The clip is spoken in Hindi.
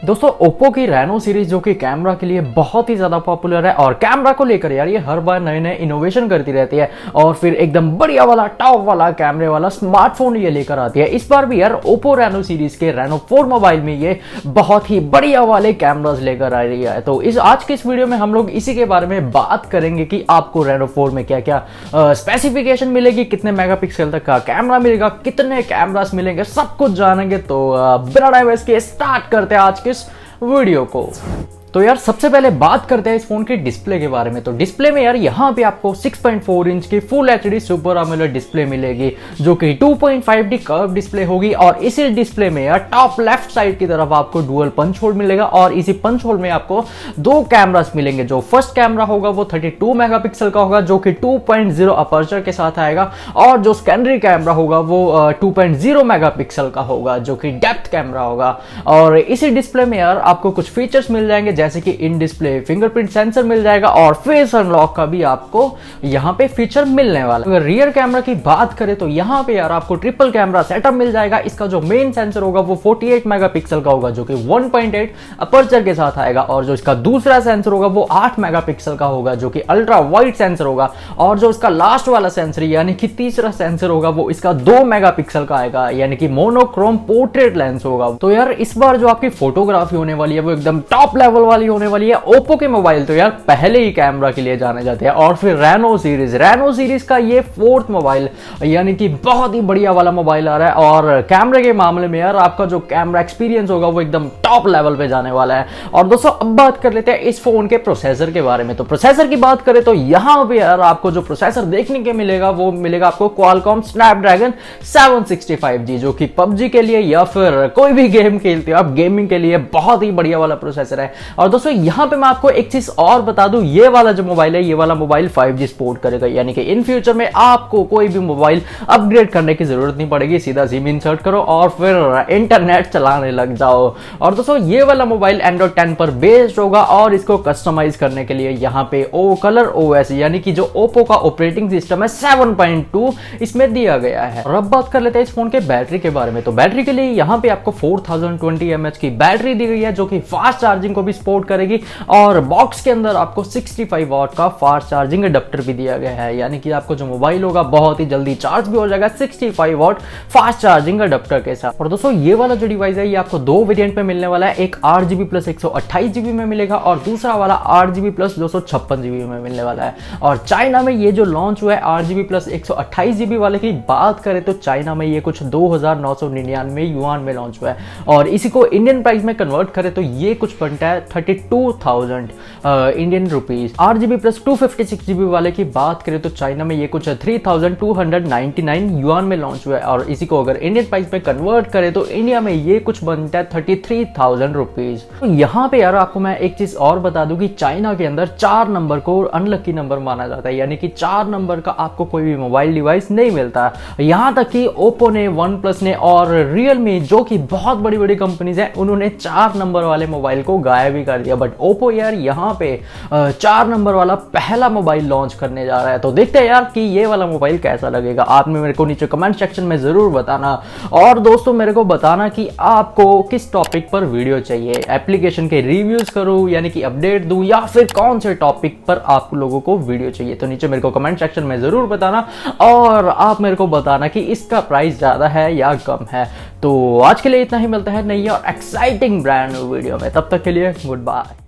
दोस्तों ओप्पो की रेनो सीरीज जो कि कैमरा के लिए बहुत ही ज्यादा पॉपुलर है और कैमरा को लेकर यार ये हर बार नए नए इनोवेशन करती रहती है और फिर एकदम बढ़िया वाला टॉप वाला कैमरे वाला स्मार्टफोन ये लेकर आती है। इस बार भी यार ओप्पो रेनो सीरीज के रेनो 4 मोबाइल में ये बहुत ही बढ़िया वाले कैमरास लेकर आ रही है। तो आज के इस वीडियो में हम लोग इसी के बारे में बात करेंगे कि आपको रेनो 4 में क्या क्या स्पेसिफिकेशन मिलेगी, कितने मेगापिक्सल तक का कैमरा मिलेगा, कितने कैमरास मिलेंगे, सब कुछ जानेंगे। तो बिना टाइम वेस्ट किए स्टार्ट करते हैं आज के इस वीडियो को। तो यार सबसे पहले बात करते हैं इस फोन के डिस्प्ले के बारे में। तो डिस्प्ले में यार यहाँ पे आपको 6.4 इंच की full HD super AMOLED display मिलेगी जो कि 2.5D कर्व डिस्प्ले होगी। और इसी डिस्प्ले में यार टॉप लेफ्ट साइड की तरफ आपको डुअल पंच होल मिलेगा और इसी पंच होल में आपको दो कैमरास मिलेंगे। जो फर्स्ट कैमरा होगा वो 32 मेगापिक्सल का होगा जो कि 2.0 अपर्चर के साथ आएगा और जो सेकेंडरी कैमरा होगा वो 2.0 मेगापिक्सल का होगा जो कि डेप्थ कैमरा होगा। और इसी डिस्प्ले में यार आपको कुछ फीचर्स मिल जाएंगे जैसे कि इन डिस्प्ले फिंगरप्रिंट सेंसर मिल जाएगा और फेस अनलॉक का भी आपको यहां पे फीचर मिलने वाला है। अगर रियर कैमरा की बात करें तो यहां पे यार आपको ट्रिपल कैमरा सेटअप मिल जाएगा। इसका जो मेन सेंसर होगा वो 48 मेगापिक्सल का होगा जो कि 1.8 अपर्चर के साथ आएगा और जो इसका दूसरा सेंसर होगा वो 8 मेगापिक्सल का होगा जो कि अल्ट्रा वाइड सेंसर होगा। और जो इसका लास्ट वाला सेंसर यानी कि तीसरा सेंसर होगा वो इसका 2 मेगापिक्सल का आएगा यानी कि मोनोक्रोम पोर्ट्रेट लेंस होगा। तो यार इस बार जो आपकी फोटोग्राफी होने वाली है वो एकदम टॉप लेवल वाली होने वाली है। ओप्पो के मोबाइल तो यार पहले ही कैमरा के लिए जाने जाते हैं और फिर रेनो सीरीज का ये 4th मोबाइल यानी कि बहुत ही बढ़िया वाला मोबाइल आ रहा है। और कैमरे के मामले में यार आपका जो कैमरा एक्सपीरियंस होगा वो एकदम टॉप लेवल पे जाने वाला है। और दोस्तों अब बात कर लेते हैं इस फोन के प्रोसेसर के बारे में। तो प्रोसेसर की बात करें तो यहां पे यार आपको जो प्रोसेसर देखने के मिलेगा वो मिलेगा आपको क्वालकॉम स्नैपड्रैगन 765G जो कि पबजी के लिए या फिर कोई भी गेम खेलते हो आप गेमिंग के लिए बहुत ही बढ़िया वाला प्रोसेसर है। और दोस्तों यहां पे मैं आपको एक चीज और बता दूं, ये वाला जो मोबाइल है ये वाला मोबाइल 5G सपोर्ट करेगा यानी कि इन फ्यूचर में आपको कोई भी मोबाइल अपग्रेड करने की जरूरत नहीं पड़ेगी। सीधा सिम इंसर्ट करो और फिर इंटरनेट चलाने लग जाओ। और दोस्तों ये वाला मोबाइल एंड्रॉइड 10 पर बेस्ड होगा और इसको कस्टमाइज करने के लिए यहाँ पे कलर OS यानी कि जो ओप्पो का ऑपरेटिंग सिस्टम है 7.2 इसमें दिया गया है। और अब बात कर लेते हैं इस फोन के बैटरी के बारे में। तो बैटरी के लिए यहाँ पे आपको 4020 mAh की बैटरी दी गई है जो कि फास्ट चार्जिंग को भी सपोर्ट करेगी। और बॉक्स के अंदर आपको 65 वाट का फास्ट चार्जिंग अडेप्टर भी दिया गया है यानी कि आपको जो मोबाइल होगा बहुत ही जल्दी चार्ज भी हो जाएगा 65 वाट फास्ट चार्जिंग अडेप्टर के साथ। और दोस्तों ये वाला जो डिवाइस है ये आपको दो वेरिएंट पे मिलने वाला है, एक 8GB प्लस 128GB में मिलेगा और दूसरा वाला 8GB प्लस 256GB में मिलने वाला है। और चाइना में ये जो लॉन्च हुआ है 8GB प्लस 128GB वाले की बात करें तो चाइना में ये कुछ 2999 युआन में लॉन्च हुआ है और इसी को इंडियन प्राइस में कन्वर्ट करें तो ये कुछ बनता है 32,000 Indian rupees. 8GB plus 256GB वाले की बात करें तो चाइना में ये कुछ 3,299 युआन में लॉन्च हुआ है और इसी को अगर इंडियन प्राइस में कन्वर्ट करें तो इंडिया में ये कुछ बनता है 33,000 रुपीज। तो यहाँ पे यार आपको मैं एक चीज और बता दूं कि चाइना के अंदर 4 नंबर को अनलकी नंबर माना जाता है यानी कि 4 नंबर का आपको कोई भी मोबाइल डिवाइस नहीं मिलता। यहाँ तक कि ओप्पो ने, वन प्लस ने और रियलमी जो कि बहुत बड़ी बड़ी कंपनीज हैं उन्होंने 4 नंबर वाले मोबाइल को गायब ही कर दिया। बट ओप्पो यार यहाँ पे 4 नंबर वाला पहला मोबाइल लॉन्च करने जा रहा है। तो देखते हैं यार कि ये वाला मोबाइल कैसा लगेगा। आपने मेरे को नीचे कमेंट सेक्शन में जरूर बताना और दोस्तों मेरे को बताना कि आपको किस टॉपिक पर वीडियो चाहिए, एप्लीकेशन के रिव्यूज करूं यानी कि अपडेट दूं या फिर कौन से टॉपिक पर आप लोगों को वीडियो चाहिए। तो नीचे मेरे को कमेंट सेक्शन में जरूर बताना और आप मेरे को बताना कि इसका प्राइस ज्यादा है या कम है। तो आज के लिए इतना ही, मिलता है नई और एक्साइटिंग ब्रांड न्यू वीडियो में, तब तक के लिए गुड बाय।